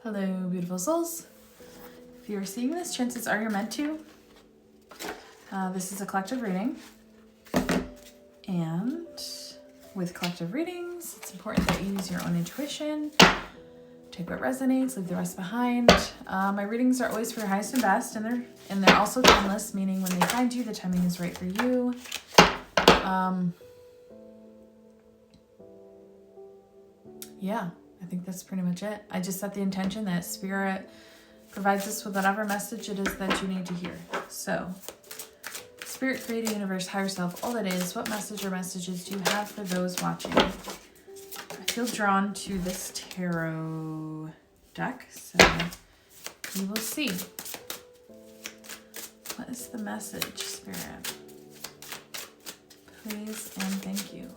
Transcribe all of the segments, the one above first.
Hello, beautiful souls. If you're seeing this, chances are you're meant to. This is a collective reading. And with collective readings, it's important that you use your own intuition. Take what resonates, leave the rest behind. My readings are always for your highest and best, and they're also timeless, meaning when they find you, the timing is right for you. Yeah, I think that's pretty much it. I just set the intention that Spirit provides us with whatever message it is that you need to hear. So, Spirit, Creator, Universe, Higher Self, all that is, what message or messages do you have for those watching? I feel drawn to this tarot deck, so you will see. What is the message, Spirit? Please and thank you.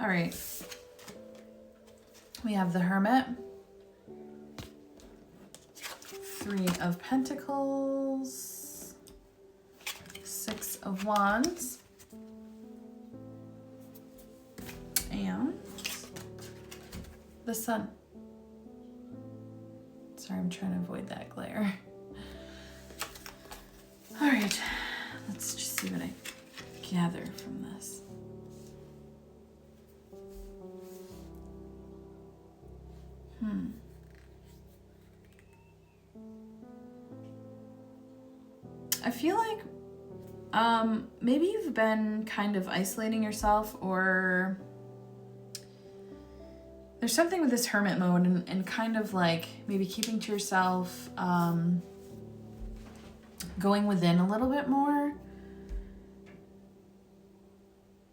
All right. We have the Hermit, 3 of Pentacles, 6 of Wands, and the Sun. Sorry, I'm trying to avoid that glare. All right, let's just see what I gather from this. I feel like maybe you've been kind of isolating yourself, or there's something with this hermit mode and kind of like maybe keeping to yourself, going within a little bit more.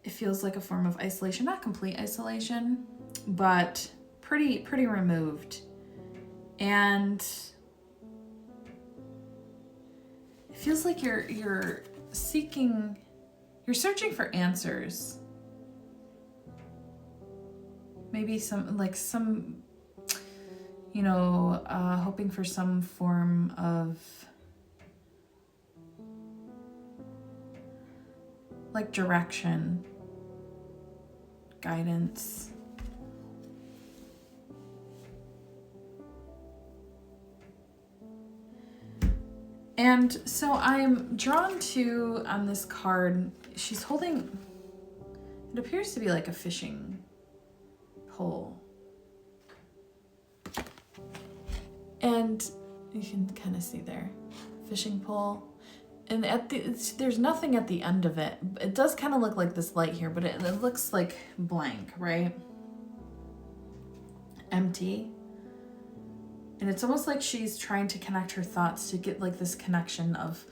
It feels like a form of isolation, not complete isolation, but pretty removed. And it feels like you're searching for answers. Maybe hoping for some form of like direction, guidance. And so I'm drawn to, on this card, she's holding, it appears to be like a fishing pole. And you can kind of see there, fishing pole. And there's nothing at the end of it. It does kind of look like this light here, but it looks like blank, right? Empty. And it's almost like she's trying to connect her thoughts to get like this connection of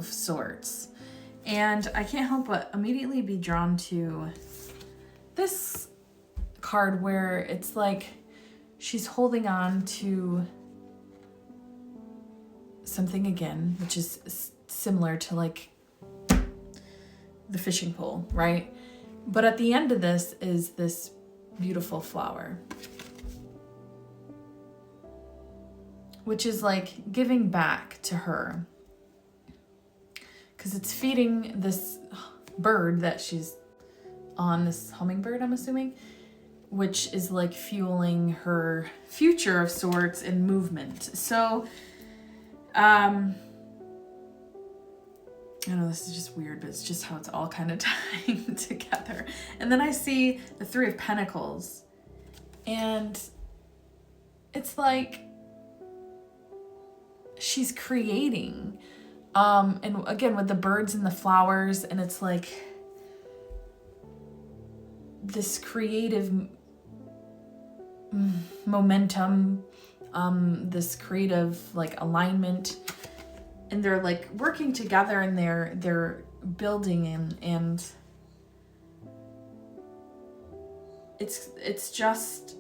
sorts. And I can't help but immediately be drawn to this card where it's like she's holding on to something again, which is similar to like the fishing pole, right? But at the end of this is this beautiful flower, which is like giving back to her, because it's feeding this bird that she's on, this hummingbird, I'm assuming, which is like fueling her future of sorts and movement. So, I know this is just weird, but it's just how it's all kind of tying together. And then I see the 3 of Pentacles, and it's like she's creating, and again with the birds and the flowers, and it's like this creative momentum, this creative like alignment, and they're like working together, and they're building, and it's just,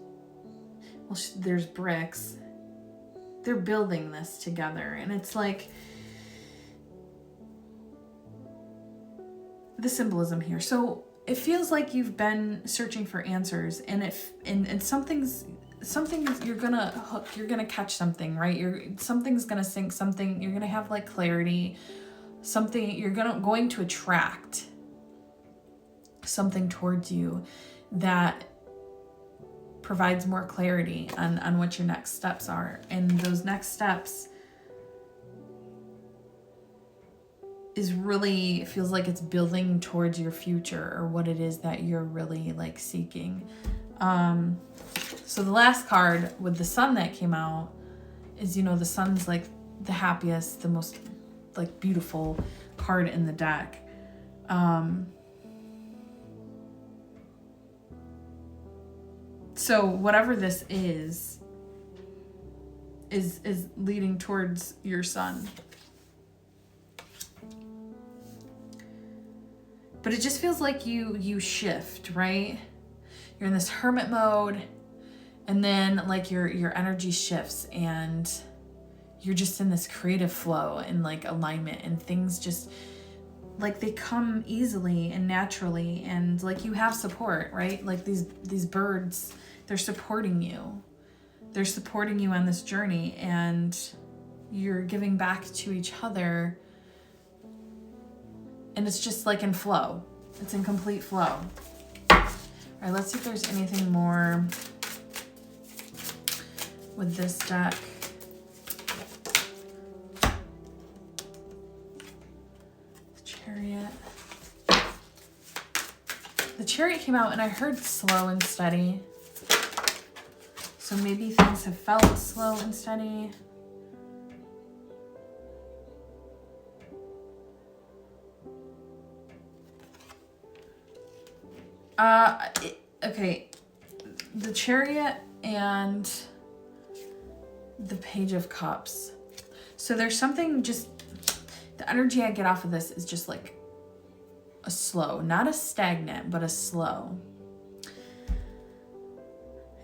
well, there's bricks, they're building this together. And it's like the symbolism here. So it feels like you've been searching for answers, and something's you're gonna hook, you're gonna catch something, right? Something's gonna sink, something, you're gonna have like clarity, something, you're going to attract something towards you that provides more clarity on what your next steps are. And those next steps is really, feels like it's building towards your future, or what it is that you're really like seeking. So the last card with the sun that came out is, the sun's like the happiest, the most like beautiful card in the deck. So whatever this is leading towards your sun. But it just feels like you shift, right? You're in this hermit mode, and then like your energy shifts, and you're just in this creative flow and like alignment, and things just like they come easily and naturally, and like you have support, right? Like these birds, they're supporting you. They're supporting you on this journey, and you're giving back to each other. And it's just like in flow. It's in complete flow. All right, let's see if there's anything more with this deck. The Chariot. The Chariot came out and I heard slow and steady. So maybe things have felt slow and steady. Okay, the Chariot and the Page of Cups. So there's something, just the energy I get off of this is just like a slow, not a stagnant, but a slow.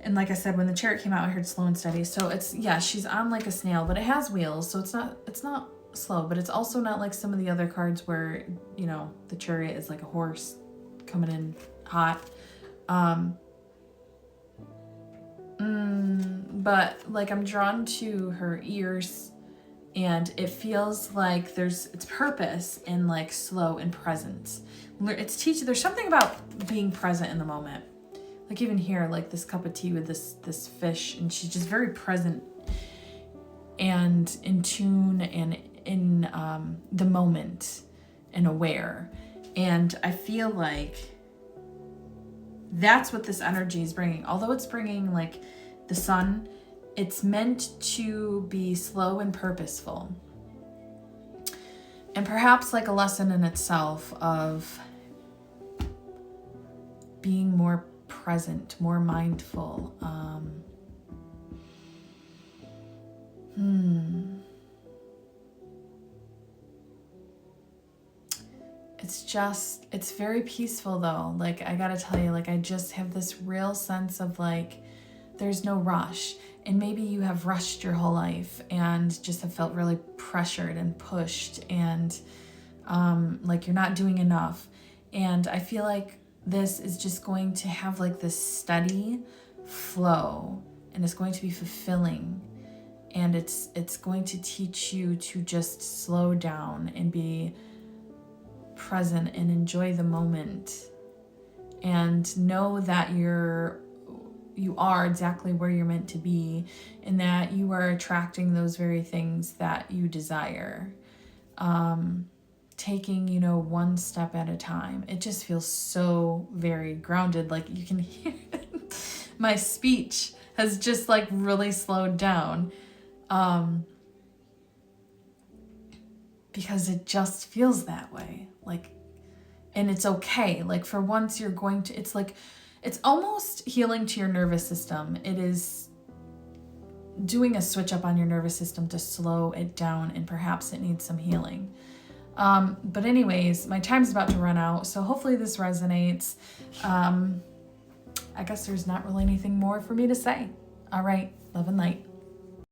And like I said, when the Chariot came out, I heard slow and steady. So it's, yeah, she's on like a snail, but it has wheels. So it's not slow, but it's also not like some of the other cards where, the Chariot is like a horse coming in hot. But like I'm drawn to her ears, and it feels like it's purpose and like slow and presence. It's there's something about being present in the moment. Like even here, like this cup of tea with this fish, and she's just very present and in tune and in the moment and aware. And I feel like that's what this energy is bringing. Although it's bringing like the sun, it's meant to be slow and purposeful. And perhaps like a lesson in itself of being more present, more mindful. It's very peaceful though. Like I gotta tell you, like I just have this real sense of like, there's no rush. And maybe you have rushed your whole life and just have felt really pressured and pushed, and like you're not doing enough. And I feel like this is just going to have like this steady flow, and it's going to be fulfilling, and it's going to teach you to just slow down and be present and enjoy the moment, and know that you are exactly where you're meant to be, and that you are attracting those very things that you desire. Taking, one step at a time. It just feels so very grounded. Like you can hear my speech has just like really slowed down. Because it just feels that way. Like, and it's okay. Like for once you're going to, it's like, it's almost healing to your nervous system. It is doing a switch up on your nervous system to slow it down, and perhaps it needs some healing. But anyways, my time's about to run out, so hopefully this resonates. I guess there's not really anything more for me to say. All right, love and light.